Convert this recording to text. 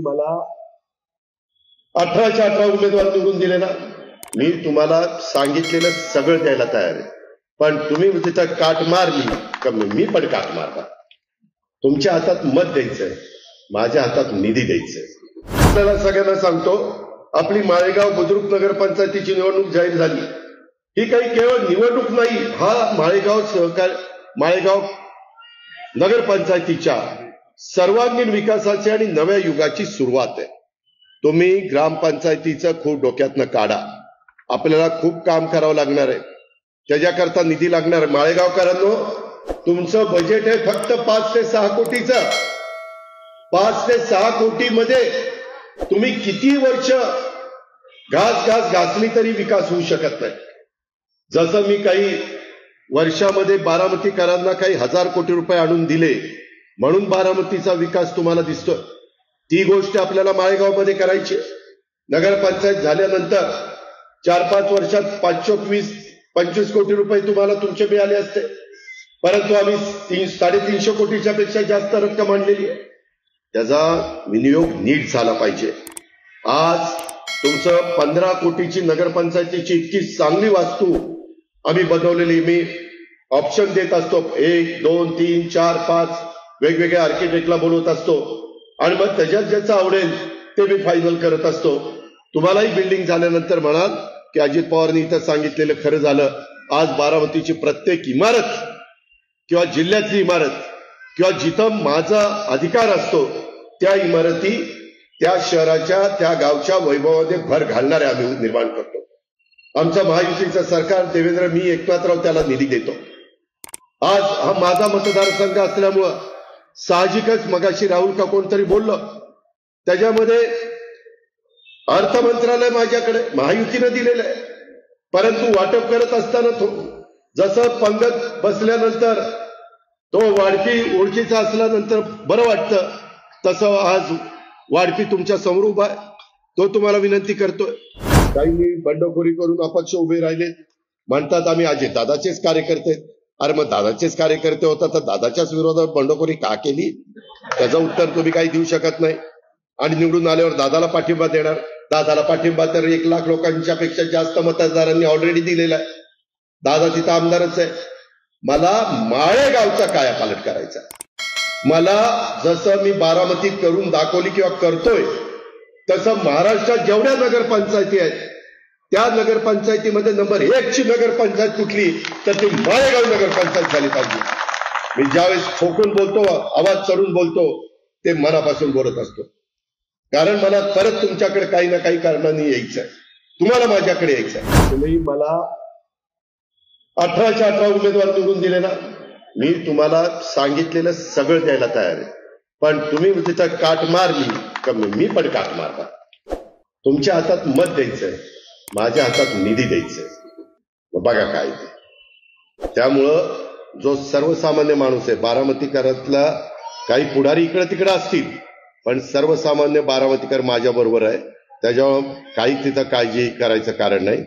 मला 18च्या 18 उमेदवार निवडून दिले ना, मी तुम्हाला सांगितलेलं सगळं द्यायला तयार आहे. पण तुम्ही तिथं काट मारली का मी पण काट मारणार. तुमच्या हातात मत द्यायचंय, माझ्या हातात निधी द्यायचंय. आपल्याला सगळ्यांना सांगतो, आपली माळेगाव बुद्रुक नगरपंचायतीची निवडणूक जाहीर झाली. ही काही केवळ निवडणूक नाही, हा माळेगाव नगरपंचायतीच्या सर्वांगीण विकासाची आणि नव्या युगाची सुरुवात आहे. तुम्ही ग्रामपंचायतीचं खूप डोक्यातनं काढा. आपल्याला खूप काम करावं लागणार आहे, त्याच्याकरता निधी लागणार आहे. माळेगावकरांनो, तुमचं बजेट आहे फक्त 5 ते 6 कोटीचं. 5 ते 6 कोटीमध्ये तुम्ही किती वर्ष घासली तरी विकास होऊ शकत नाही. जसं मी काही वर्षामध्ये बारामतीकरांना काही 1000 कोटी रुपये आणून दिले म्हणून बारामतीचा विकास तुम्हाला दिसतोय. ती गोष्ट आपल्याला माळेगावमध्ये करायची. नगरपंचायत झाल्यानंतर 4-5 वर्षात 525 कोटी रुपये तुम्हाला तुमचे मिळाले असते, परंतु आम्ही 350 कोटीच्या पेक्षा जास्त रक्कम आणलेली आहे. त्याचा विनियोग नीट झाला पाहिजे. आज तुमचं 15 कोटीची नगरपंचायतीची इतकी चांगली वास्तू आम्ही बनवलेली. मी ऑप्शन देत असतो, 1, 2, 3, 4, 5 वेगवेगळ्या आर्किटेक्टला बोलवत असतो आणि मग त्याच्यात ज्याचं आवडेल ते मी फायनल करत असतो. तुम्हालाही बिल्डिंग झाल्यानंतर म्हणाल की अजित पवारांनी इथं सांगितलेलं खरं झालं. आज बारामतीची प्रत्येक इमारत किंवा जिल्ह्यातली इमारत किंवा जिथं माझा अधिकार असतो त्या इमारती त्या शहराच्या त्या गावच्या वैभवामध्ये भर घालणारे आम्ही निर्माण करतो. आमचं महायुतीचं सरकार, देवेंद्र, मी एकनाथराव त्याला निधी देतो. आज हा माझा मतदारसंघ असल्यामुळं साहजिकच मगाशी राहुल का कोणतरी बोललं, त्याच्यामध्ये अर्थ मंत्रालय माझ्याकडे महायुतीनं दिलेलं आहे, परंतु वाटप करत असताना जसं पंगत बसल्यानंतर तो वाढपी ओळखीचा असल्यानंतर बरं वाटतं, तसं आज वाढपी तुमच्या समोर उभा आहे. तो तुम्हाला विनंती करतोय. काही मी बंडखोरी करून अपक्ष उभे राहिले, म्हणतात आम्ही अजित दादाचेच कार्यकर्ते. अरे मग दादाचेच कार्यकर्ते होता तर दादाच्याच विरोधात बंडखोरी का केली? त्याचं उत्तर तुम्ही काही देऊ शकत नाही. आणि निवडून आल्यावर दादाला पाठिंबा देणार. दादाला पाठिंबा तर 1 लाख लोकांच्या पेक्षा जास्त मतदारांनी ऑलरेडी दिलेला आहे. दादा तिथं आमदारच आहे. मला माळेगावचा कायापालट करायचा. मला जसं मी बारामतीत करून दाखवली किंवा करतोय तसं महाराष्ट्रात जेवढ्या नगरपंचायती आहेत त्या नगरपंचायतीमध्ये नंबर 1 ची नगरपंचायत कुठली तर ती माळेगाव नगरपंचायत झाली पाहिजे. मी ज्यावेळेस ठोकून बोलतो, आवाज चढून बोलतो, ते मनापासून बोलत असतो. कारण मला परत तुमच्याकडे काही ना काही कारणाने यायचं आहे. तुम्हाला माझ्याकडे यायचं आहे. तुम्ही मला 18च्या 18 उमेदवार निवडून दिले ना, मी तुम्हाला सांगितलेलं सगळं द्यायला तयार आहे. पण तुम्ही तिथं काट मारली का मी पण काट मारणार. तुमच्या हातात मत द्यायचंय, माझ्या हातात निधी द्यायचंय. बघा काय ते. त्यामुळं जो सर्वसामान्य माणूस आहे बारामतीकरातला, काही पुढारी इकडे तिकडे असतील पण सर्वसामान्य बारामतीकर माझ्या बरोबर आहे. त्याच्यामुळे काही तिथं काळजी करायचं कारण नाही.